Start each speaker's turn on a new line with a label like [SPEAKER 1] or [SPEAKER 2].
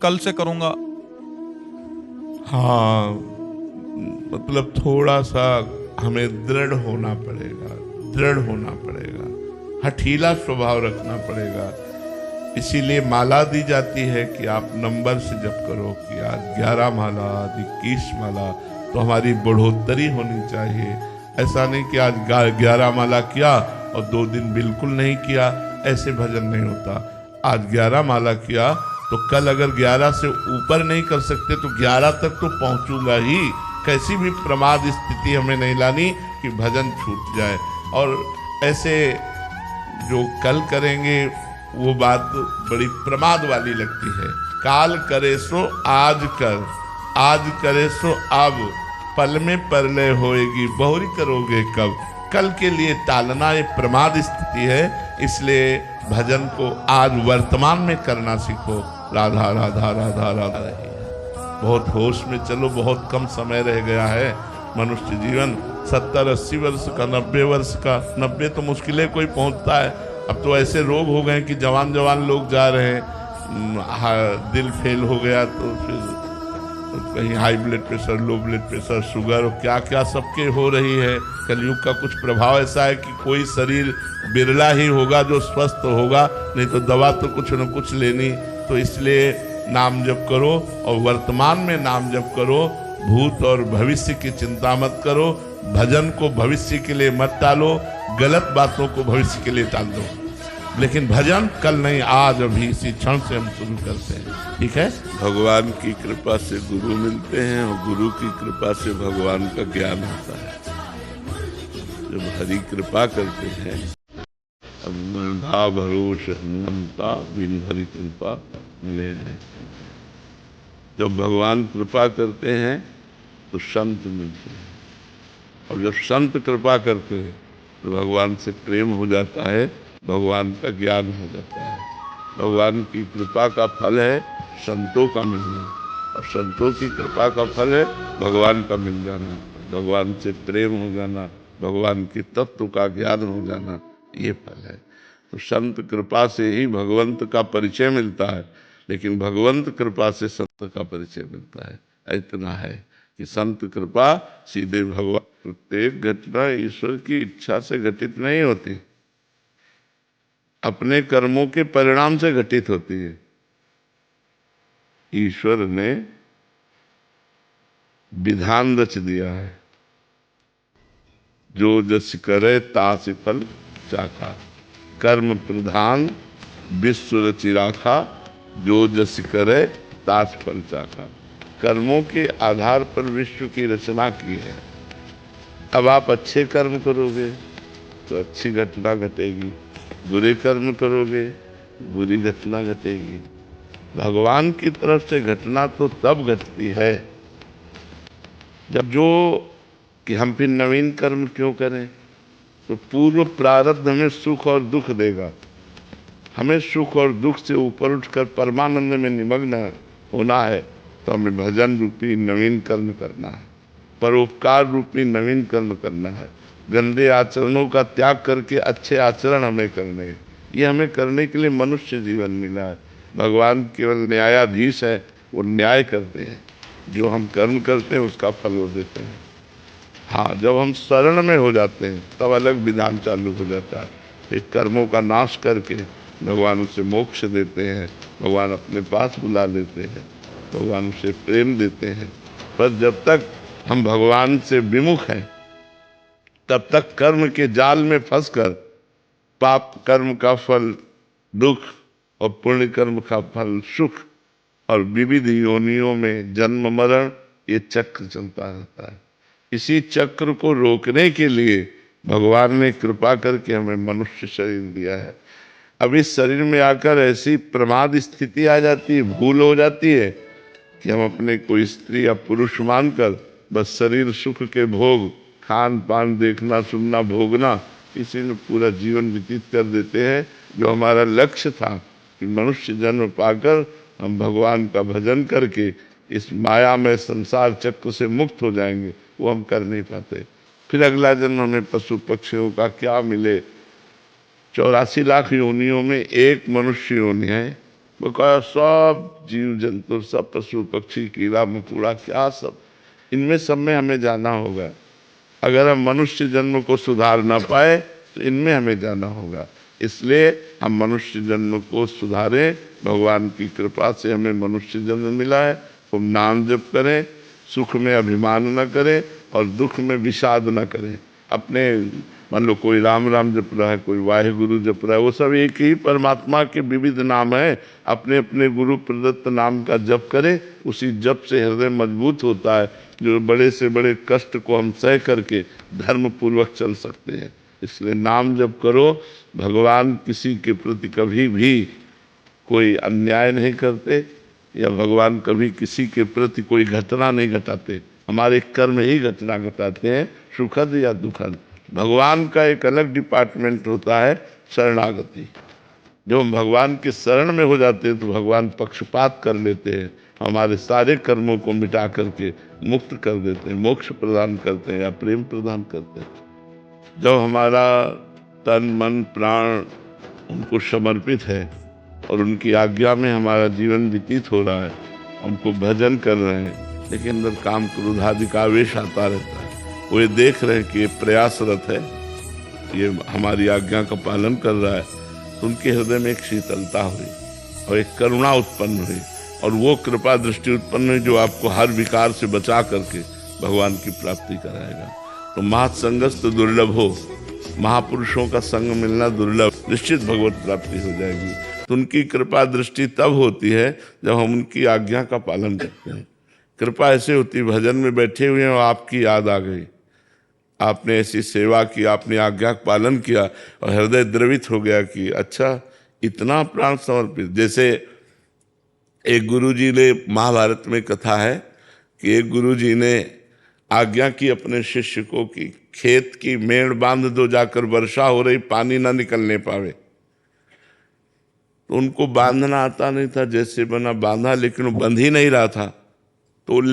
[SPEAKER 1] कल से करूंगा।
[SPEAKER 2] हाँ, मतलब थोड़ा सा हमें दृढ़ होना पड़ेगा, दृढ़ होना पड़ेगा, हठीला स्वभाव रखना पड़ेगा। इसीलिए माला दी जाती है कि आप नंबर से जप करो कि आज 11 माला, आज 21 माला, तो हमारी बढ़ोतरी होनी चाहिए। ऐसा नहीं कि आज 11 माला किया और 2 दिन बिल्कुल नहीं किया, ऐसे भजन नहीं होता। आज 11 माला किया तो कल अगर 11 से ऊपर नहीं कर सकते तो 11 तक तो पहुंचूंगा ही। कैसी भी प्रमाद स्थिति हमें नहीं लानी कि भजन छूट जाए। और ऐसे जो कल करेंगे वो बात बड़ी प्रमाद वाली लगती है। काल करे सो आज कर, आज करे सो अब, पल में परलय होएगी, बहुरी करोगे कब। कल के लिए टालना ये प्रमाद स्थिति है। इसलिए भजन को आज वर्तमान में करना सीखो। राधा राधा राधा राधा रही, बहुत होश में चलो, बहुत कम समय रह गया है। मनुष्य जीवन 70-80 वर्ष का, 90 वर्ष का, 90 तो मुश्किलें कोई पहुंचता है। अब तो ऐसे रोग हो गए कि जवान जवान लोग जा रहे हैं। दिल फेल हो गया तो फिर कहीं high blood pressure, low blood pressure, sugar, और क्या क्या सबके हो रही है। कलयुग का कुछ प्रभाव ऐसा है कि कोई शरीर बिरला ही होगा जो स्वस्थ होगा, नहीं तो दवा तो कुछ न कुछ लेनी। तो इसलिए नाम जप करो और वर्तमान में नाम जप करो। भूत और भविष्य की चिंता मत करो। भजन को भविष्य के लिए मत टालो, गलत बातों को भविष्य के लिए टाल दो। लेकिन भजन कल नहीं, आज अभी इसी क्षण से हम शुरू करते हैं। ठीक है। भगवान की कृपा से गुरु मिलते हैं और गुरु की कृपा से भगवान का ज्ञान होता है। जब हरि कृपा करते हैं, अंधा भरोस हनुमंता, बिन हरि कृपा मिले नहीं। जब भगवान कृपा करते हैं तो संत मिलते हैं, और जब संत कृपा करते हैं तो भगवान से प्रेम हो जाता है, भगवान का ज्ञान हो जाता है। भगवान की कृपा का फल है संतों का मिलना, और संतों की कृपा का फल है भगवान का मिल जाना, भगवान से प्रेम हो जाना, भगवान के तत्व का ज्ञान हो जाना, ये फल है। तो संत कृपा से ही भगवंत का परिचय मिलता है, लेकिन भगवंत कृपा से संत का परिचय मिलता है। इतना है कि संत कृपा सीधे भगवान। प्रत्येक घटना ईश्वर की इच्छा से घटित नहीं होती, अपने कर्मों के परिणाम से घटित होती है। ईश्वर ने विधान रच दिया है, जो जस करे तास फल चाखा। कर्म प्रधान विश्व रचि राखा, जो जस करे तास फल चाखा। कर्मों के आधार पर विश्व की रचना की है। अब आप अच्छे कर्म करोगे तो अच्छी घटना घटेगी, बुरे कर्म करोगे बुरी घटना घटेगी। भगवान की तरफ से घटना तो तब घटती है जब जो कि हम फिर नवीन कर्म क्यों करें, तो पूर्व प्रारब्ध हमें सुख और दुख देगा। हमें सुख और दुख से ऊपर उठकर परमानंद में निमग्न होना है, तो हमें भजन रूपी नवीन कर्म करना है, परोपकार रूपी नवीन कर्म करना है। गंदे आचरणों का त्याग करके अच्छे आचरण हमें करने हैं। ये हमें करने के लिए मनुष्य जीवन मिला है। भगवान केवल न्यायाधीश है, वो न्याय करते हैं। जो हम कर्म करते हैं उसका फल वो देते हैं। हाँ, जब हम शरण में हो जाते हैं तब अलग विधान चालू हो जाता है। फिर कर्मों का नाश करके भगवान उसे मोक्ष देते हैं, भगवान अपने पास बुला लेते हैं, भगवान उसे प्रेम देते हैं। पर जब तक हम भगवान से विमुख हैं तब तक कर्म के जाल में फंसकर पाप कर्म का फल दुख और पुण्य कर्म का फल सुख और विविध योनियों में जन्म मरण, ये चक्र चलता रहता है। इसी चक्र को रोकने के लिए भगवान ने कृपा करके हमें मनुष्य शरीर दिया है। अब इस शरीर में आकर ऐसी प्रमाद स्थिति आ जाती है, भूल हो जाती है कि हम अपने को स्त्री या पुरुष मानकर बस शरीर सुख के भोग, खान पान, देखना सुनना, भोगना, इसी में पूरा जीवन व्यतीत कर देते हैं। जो हमारा लक्ष्य था कि मनुष्य जन्म पाकर हम भगवान का भजन करके इस माया में संसार चक्र से मुक्त हो जाएंगे, वो हम कर नहीं पाते। फिर अगला जन्म हमें पशु पक्षियों का क्या मिले। 84 लाख योनियों में एक मनुष्य योनि है, वो कहा सब जीव जंतु, सब पशु पक्षी, कीड़ा मकोड़ा, क्या सब, इनमें सब में हमें जाना होगा। अगर हम मनुष्य जन्म को सुधार ना पाए तो इनमें हमें जाना होगा। इसलिए हम मनुष्य जन्म को सुधारें। भगवान की कृपा से हमें मनुष्य जन्म मिला है। खूब नाम जप करें, सुख में अभिमान न करें और दुख में विषाद न करें। अपने मान लो कोई राम राम जप रहा है, कोई वाहेगुरु जप रहा है, वो सब एक ही परमात्मा के विविध नाम है। अपने अपने गुरु प्रदत्त नाम का जप करें, उसी जप से हृदय मजबूत होता है, जो बड़े से बड़े कष्ट को हम सह करके धर्म पूर्वक चल सकते हैं। इसलिए नाम जप करो। भगवान किसी के प्रति कभी भी कोई अन्याय नहीं करते, या भगवान कभी किसी के प्रति कोई घटना नहीं घटाते। हमारे कर्म ही घटना घटाते हैं, सुखद या दुखद। भगवान का एक अलग डिपार्टमेंट होता है, शरणागति। जब हम भगवान के शरण में हो जाते हैं तो भगवान पक्षपात कर लेते हैं, हमारे सारे कर्मों को मिटा करके मुक्त कर देते हैं, मोक्ष प्रदान करते हैं या प्रेम प्रदान करते हैं। जब हमारा तन मन प्राण उनको समर्पित है और उनकी आज्ञा में हमारा जीवन व्यतीत हो रहा है, हमको भजन कर रहे हैं, लेकिन अंदर काम क्रोध आदि का आवेश आता रहता है, वो ये देख रहे हैं कि ये प्रयासरत है, ये हमारी आज्ञा का पालन कर रहा है, तो उनके हृदय में एक शीतलता हुई और एक करुणा उत्पन्न हुई, और वो कृपा दृष्टि उत्पन्न हुई जो आपको हर विकार से बचा करके भगवान की प्राप्ति कराएगा। तो महत्संगस्त दुर्लभ हो, महापुरुषों का संग मिलना दुर्लभ, निश्चित भगवत प्राप्ति हो जाएगी। तो उनकी कृपा दृष्टि तब होती है जब हम उनकी आज्ञा का पालन करते हैं। कृपा ऐसे होती है, भजन में बैठे हुए हैं और आपकी याद आ गई, आपने ऐसी सेवा की, आपने आज्ञा का पालन किया और हृदय द्रवित हो गया कि अच्छा इतना प्राण समर्पित। जैसे एक गुरुजी ने, महाभारत में कथा है कि एक गुरुजी ने आज्ञा की अपने शिष्य को कि खेत की मेड़ बांध दो, जाकर वर्षा हो रही पानी ना निकलने पावे। तो उनको बांधना आता नहीं था, जैसे बना बांधा, लेकिन वो बंध ही नहीं रहा था। तो